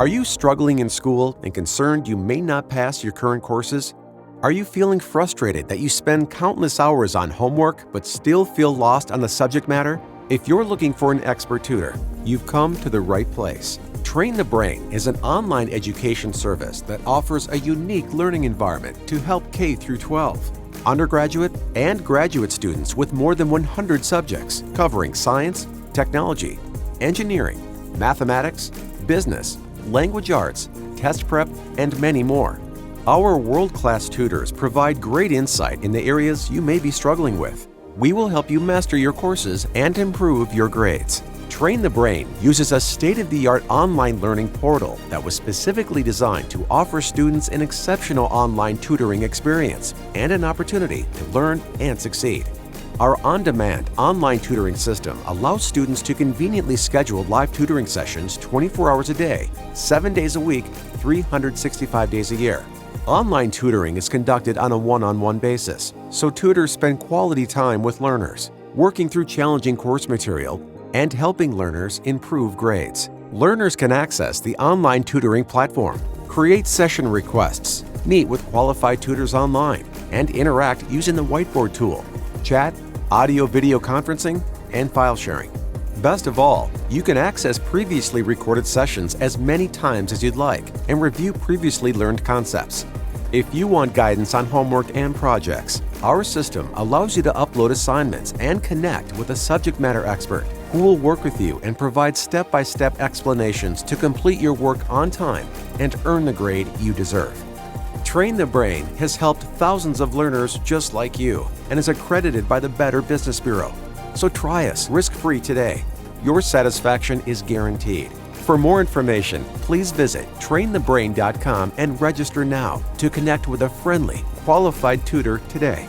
Are you struggling in school and concerned you may not pass your current courses? Are you feeling frustrated that you spend countless hours on homework but still feel lost on the subject matter? If you're looking for an expert tutor, you've come to the right place. Train the Brain is an online education service that offers a unique learning environment to help K through 12, undergraduate and graduate students with more than 100 subjects covering science, technology, engineering, mathematics, business, language arts, test prep, and many more. Our world-class tutors provide great insight in the areas you may be struggling with. We will help you master your courses and improve your grades. Train the Brain uses a state-of-the-art online learning portal that was specifically designed to offer students an exceptional online tutoring experience and an opportunity to learn and succeed. Our on-demand online tutoring system allows students to conveniently schedule live tutoring sessions 24 hours a day, 7 days a week, 365 days a year. Online tutoring is conducted on a one-on-one basis, so tutors spend quality time with learners, working through challenging course material and helping learners improve grades. Learners can access the online tutoring platform, create session requests, meet with qualified tutors online, and interact using the whiteboard tool, chat, audio-video conferencing, and file sharing. Best of all, you can access previously recorded sessions as many times as you'd like and review previously learned concepts. If you want guidance on homework and projects, our system allows you to upload assignments and connect with a subject matter expert who will work with you and provide step-by-step explanations to complete your work on time and earn the grade you deserve. Train the Brain has helped thousands of learners just like you and is accredited by the Better Business Bureau. So try us risk-free today. Your satisfaction is guaranteed. For more information, please visit trainthebrain.com and register now to connect with a friendly, qualified tutor today.